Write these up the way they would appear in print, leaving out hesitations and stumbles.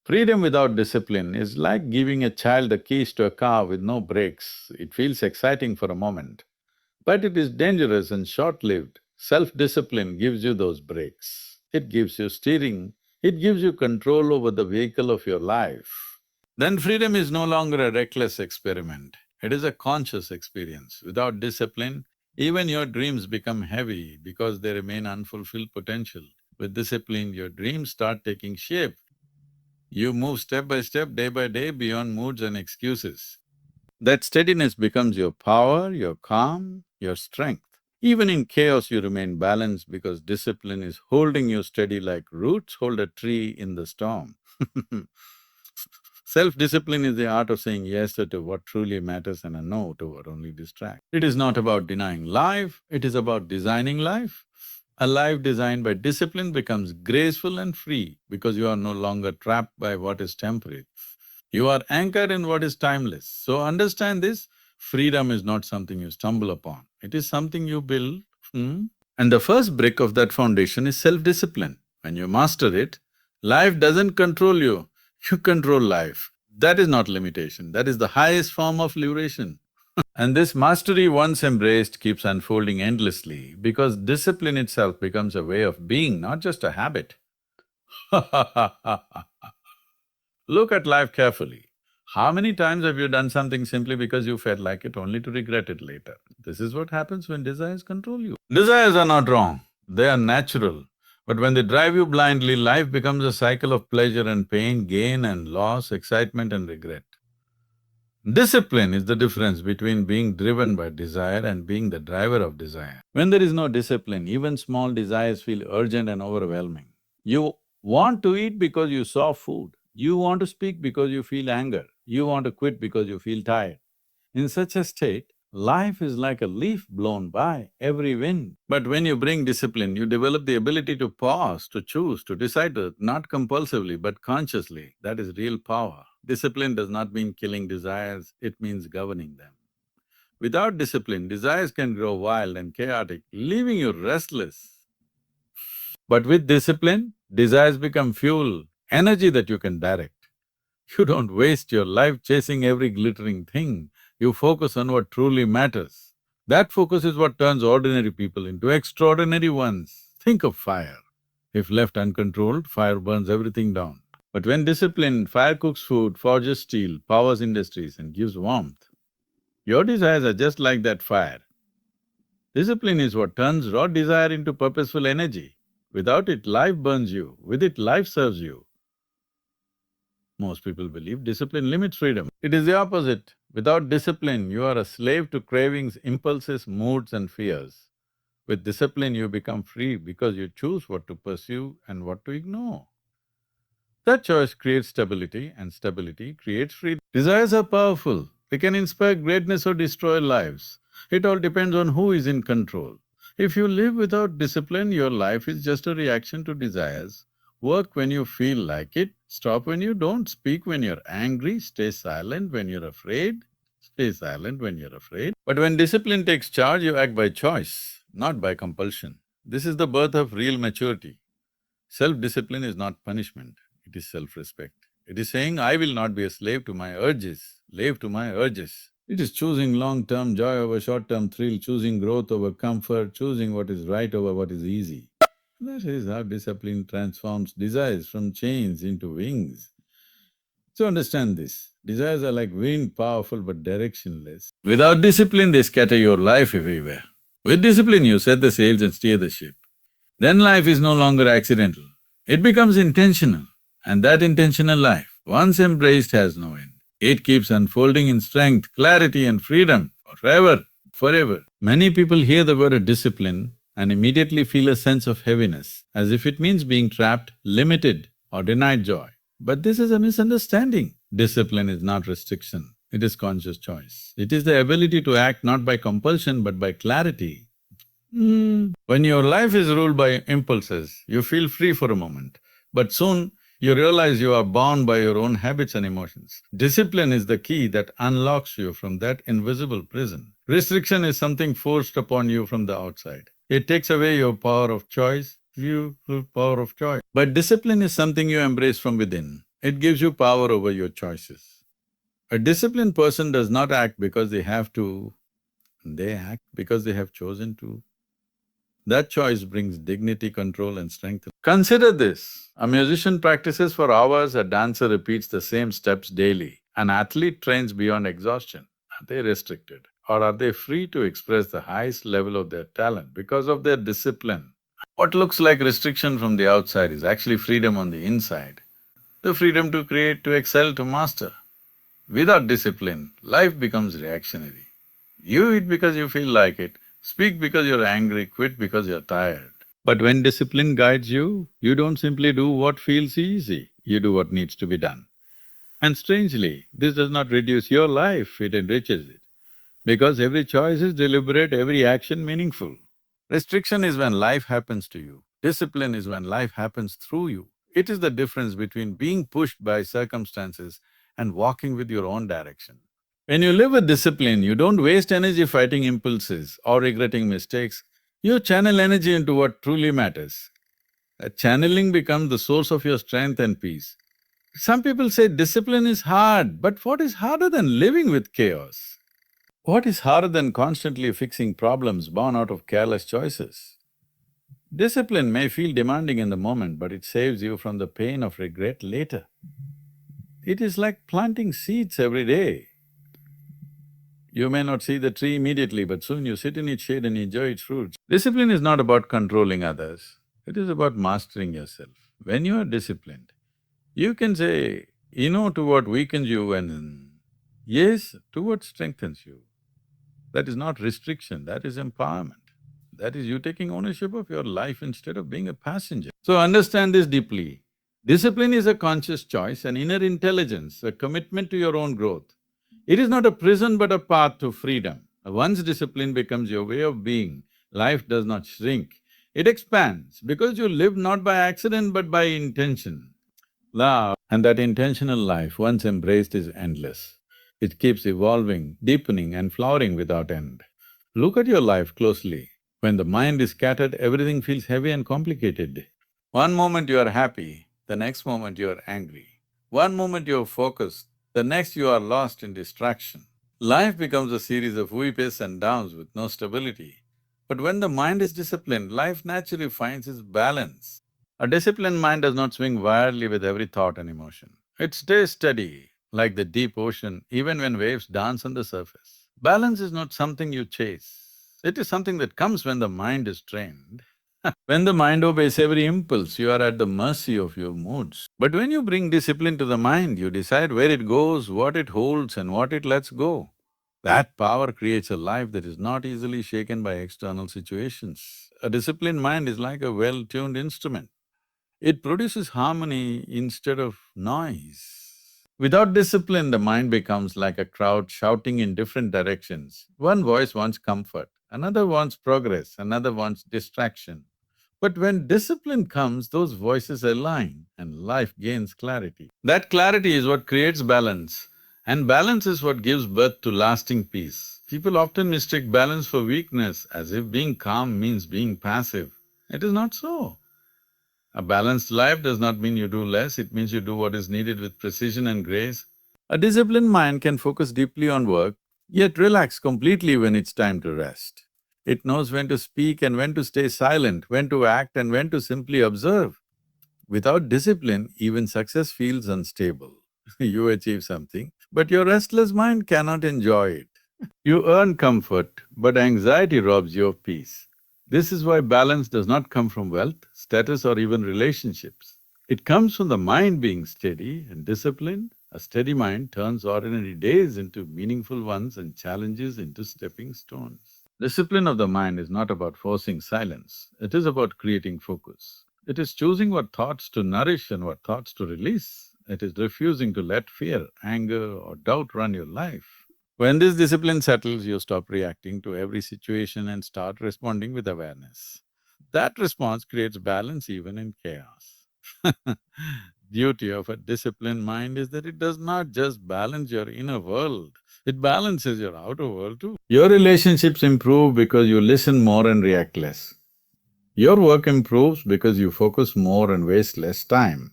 Freedom without discipline is like giving a child the keys to a car with no brakes. It feels exciting for a moment, but it is dangerous and short-lived. Self-discipline gives you those brakes. It gives you steering, it gives you control over the vehicle of your life. Then freedom is no longer a reckless experiment, it is a conscious experience. Without discipline, even your dreams become heavy because they remain unfulfilled potential. With discipline, your dreams start taking shape. You move step by step, day by day, beyond moods and excuses. That steadiness becomes your power, your calm, your strength. Even in chaos, you remain balanced because discipline is holding you steady like roots hold a tree in the storm. Self-discipline is the art of saying yes to what truly matters and a no to what only distracts. It is not about denying life, it is about designing life. A life designed by discipline becomes graceful and free because you are no longer trapped by what is temporary. You are anchored in what is timeless. So understand this, freedom is not something you stumble upon, it is something you build. And the first brick of that foundation is self-discipline. When you master it, life doesn't control you, you control life. That is not limitation, that is the highest form of liberation. And this mastery, once embraced, keeps unfolding endlessly because discipline itself becomes a way of being, not just a habit. Look at life carefully. How many times have you done something simply because you felt like it only to regret it later? This is what happens when desires control you. Desires are not wrong, they are natural. But when they drive you blindly, life becomes a cycle of pleasure and pain, gain and loss, excitement and regret. Discipline is the difference between being driven by desire and being the driver of desire. When there is no discipline, even small desires feel urgent and overwhelming. You want to eat because you saw food. You want to speak because you feel anger. You want to quit because you feel tired. In such a state, life is like a leaf blown by every wind. But when you bring discipline, you develop the ability to pause, to choose, to decide, not compulsively but consciously. That is real power. Discipline does not mean killing desires, it means governing them. Without discipline, desires can grow wild and chaotic, leaving you restless. But with discipline, desires become fuel, energy that you can direct. You don't waste your life chasing every glittering thing, you focus on what truly matters. That focus is what turns ordinary people into extraordinary ones. Think of fire. If left uncontrolled, fire burns everything down. But when disciplined, fire cooks food, forges steel, powers industries and gives warmth. Your desires are just like that fire. Discipline is what turns raw desire into purposeful energy. Without it, life burns you, with it, life serves you. Most people believe discipline limits freedom. It is the opposite. Without discipline, you are a slave to cravings, impulses, moods and fears. With discipline, you become free because you choose what to pursue and what to ignore. That choice creates stability and stability creates freedom. Desires are powerful. They can inspire greatness or destroy lives. It all depends on who is in control. If you live without discipline, your life is just a reaction to desires. Work when you feel like it, stop when you don't, speak when you're angry, stay silent when you're afraid, stay silent when you're afraid. But when discipline takes charge, you act by choice, not by compulsion. This is the birth of real maturity. Self-discipline is not punishment, it is self-respect. It is saying, I will not be a slave to my urges, slave to my urges. It is choosing long-term joy over short-term thrill, choosing growth over comfort, choosing what is right over what is easy. That is how discipline transforms desires from chains into wings. So understand this, desires are like wind, powerful but directionless. Without discipline, they scatter your life everywhere. With discipline, you set the sails and steer the ship. Then life is no longer accidental, it becomes intentional. And that intentional life, once embraced, has no end. It keeps unfolding in strength, clarity and freedom forever, forever. Many people hear the word discipline and immediately feel a sense of heaviness, as if it means being trapped, limited or denied joy. But this is a misunderstanding. Discipline is not restriction, it is conscious choice. It is the ability to act not by compulsion but by clarity. When your life is ruled by impulses, you feel free for a moment, but soon you realize you are bound by your own habits and emotions. Discipline is the key that unlocks you from that invisible prison. Restriction is something forced upon you from the outside. It takes away your power of choice, beautiful power of choice. But discipline is something you embrace from within. It gives you power over your choices. A disciplined person does not act because they have to, they act because they have chosen to. That choice brings dignity, control and strength. Consider this, a musician practices for hours, a dancer repeats the same steps daily, an athlete trains beyond exhaustion. Are they restricted? Or are they free to express the highest level of their talent because of their discipline? What looks like restriction from the outside is actually freedom on the inside. The freedom to create, to excel, to master. Without discipline, life becomes reactionary. You eat because you feel like it, speak because you're angry, quit because you're tired. But when discipline guides you, you don't simply do what feels easy, you do what needs to be done. And strangely, this does not reduce your life, it enriches it. Because every choice is deliberate, every action meaningful. Restriction is when life happens to you. Discipline is when life happens through you. It is the difference between being pushed by circumstances and walking with your own direction. When you live with discipline, you don't waste energy fighting impulses or regretting mistakes. You channel energy into what truly matters. Channeling becomes the source of your strength and peace. Some people say discipline is hard, but what is harder than living with chaos? What is harder than constantly fixing problems born out of careless choices? Discipline may feel demanding in the moment, but it saves you from the pain of regret later. It is like planting seeds every day. You may not see the tree immediately, but soon you sit in its shade and enjoy its fruits. Discipline is not about controlling others, it is about mastering yourself. When you are disciplined, you can say no to what weakens you and yes to what strengthens you. That is not restriction, that is empowerment. That is you taking ownership of your life instead of being a passenger. So understand this deeply. Discipline is a conscious choice, an inner intelligence, a commitment to your own growth. It is not a prison but a path to freedom. Once discipline becomes your way of being, life does not shrink, it expands because you live not by accident but by intention. Love and that intentional life, once embraced, is endless. It keeps evolving, deepening and flowering without end. Look at your life closely. When the mind is scattered, everything feels heavy and complicated. One moment you are happy, the next moment you are angry. One moment you are focused, the next you are lost in distraction. Life becomes a series of ups and downs with no stability. But when the mind is disciplined, life naturally finds its balance. A disciplined mind does not swing wildly with every thought and emotion. It stays steady, like the deep ocean, even when waves dance on the surface. Balance is not something you chase. It is something that comes when the mind is trained. When the mind obeys every impulse, you are at the mercy of your moods. But when you bring discipline to the mind, you decide where it goes, what it holds and what it lets go. That power creates a life that is not easily shaken by external situations. A disciplined mind is like a well-tuned instrument. It produces harmony instead of noise. Without discipline, the mind becomes like a crowd shouting in different directions. One voice wants comfort, another wants progress, another wants distraction. But when discipline comes, those voices align and life gains clarity. That clarity is what creates balance, and balance is what gives birth to lasting peace. People often mistake balance for weakness, as if being calm means being passive. It is not so. A balanced life does not mean you do less, it means you do what is needed with precision and grace. A disciplined mind can focus deeply on work, yet relax completely when it's time to rest. It knows when to speak and when to stay silent, when to act and when to simply observe. Without discipline, even success feels unstable. You achieve something, but your restless mind cannot enjoy it. You earn comfort, but anxiety robs you of peace. This is why balance does not come from wealth, status or even relationships. It comes from the mind being steady and disciplined. A steady mind turns ordinary days into meaningful ones and challenges into stepping stones. Discipline of the mind is not about forcing silence, it is about creating focus. It is choosing what thoughts to nourish and what thoughts to release. It is refusing to let fear, anger or doubt run your life. When this discipline settles, you stop reacting to every situation and start responding with awareness. That response creates balance even in chaos. Beauty of a disciplined mind is that it does not just balance your inner world, it balances your outer world too. Your relationships improve because you listen more and react less. Your work improves because you focus more and waste less time.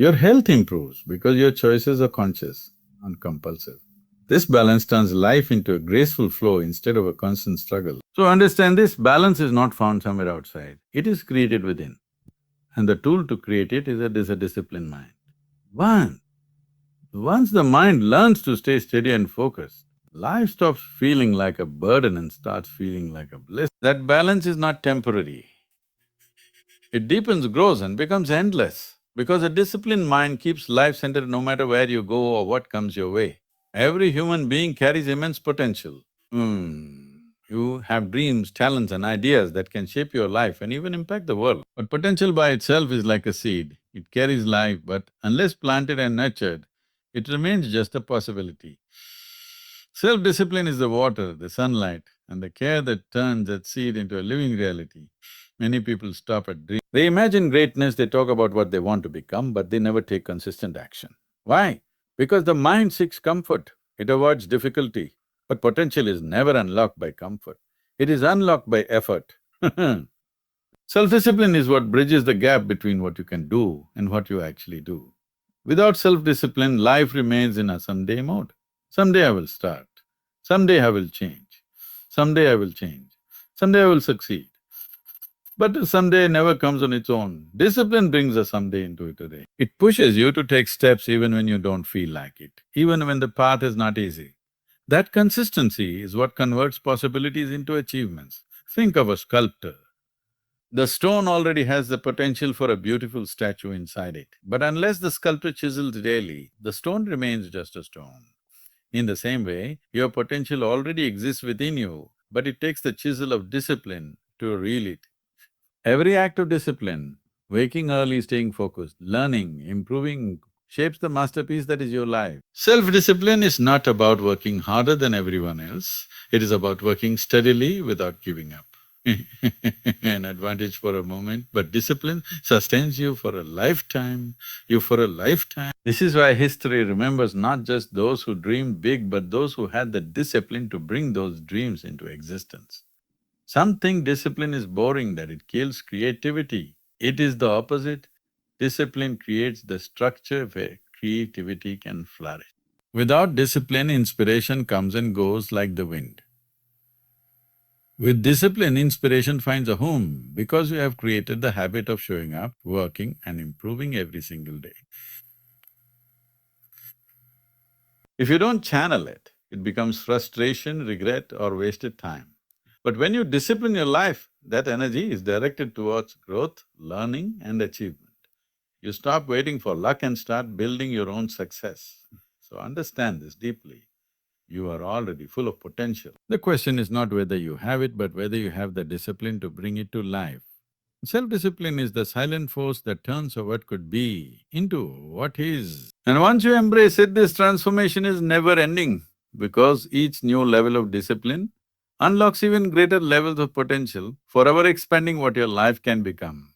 Your health improves because your choices are conscious and compulsive. This balance turns life into a graceful flow instead of a constant struggle. So understand this balance is not found somewhere outside, it is created within. And the tool to create it is a disciplined mind. One, once the mind learns to stay steady and focused, life stops feeling like a burden and starts feeling like a bliss. That balance is not temporary. It deepens, grows and becomes endless because a disciplined mind keeps life centered no matter where you go or what comes your way. Every human being carries immense potential. You have dreams, talents and ideas that can shape your life and even impact the world. But potential by itself is like a seed. It carries life, but unless planted and nurtured, it remains just a possibility. Self-discipline is the water, the sunlight, and the care that turns that seed into a living reality. Many people stop at dreams. They imagine greatness, they talk about what they want to become, but they never take consistent action. Why? Because the mind seeks comfort, it avoids difficulty. But potential is never unlocked by comfort, it is unlocked by effort. Self-discipline is what bridges the gap between what you can do and what you actually do. Without self-discipline, life remains in a someday mode. Someday I will start, someday I will change, someday I will change, someday I will succeed. But someday never comes on its own. Discipline brings a someday into it today. It pushes you to take steps even when you don't feel like it, even when the path is not easy. That consistency is what converts possibilities into achievements. Think of a sculptor. The stone already has the potential for a beautiful statue inside it, but unless the sculptor chisels daily, the stone remains just a stone. In the same way, your potential already exists within you, but it takes the chisel of discipline to reel it. Every act of discipline, waking early, staying focused, learning, improving, shapes the masterpiece that is your life. Self-discipline is not about working harder than everyone else, it is about working steadily without giving up. An advantage for a moment, but discipline sustains you for a lifetime, you for a lifetime. This is why history remembers not just those who dreamed big, but those who had the discipline to bring those dreams into existence. Some think discipline is boring, that it kills creativity. It is the opposite. Discipline creates the structure where creativity can flourish. Without discipline, inspiration comes and goes like the wind. With discipline, inspiration finds a home because you have created the habit of showing up, working and improving every single day. If you don't channel it, it becomes frustration, regret or wasted time. But when you discipline your life, that energy is directed towards growth, learning and achievement. You stop waiting for luck and start building your own success. So understand this deeply. You are already full of potential. The question is not whether you have it, but whether you have the discipline to bring it to life. Self-discipline is the silent force that turns what could be into what is. And once you embrace it, this transformation is never ending because each new level of discipline unlocks even greater levels of potential, forever expanding what your life can become.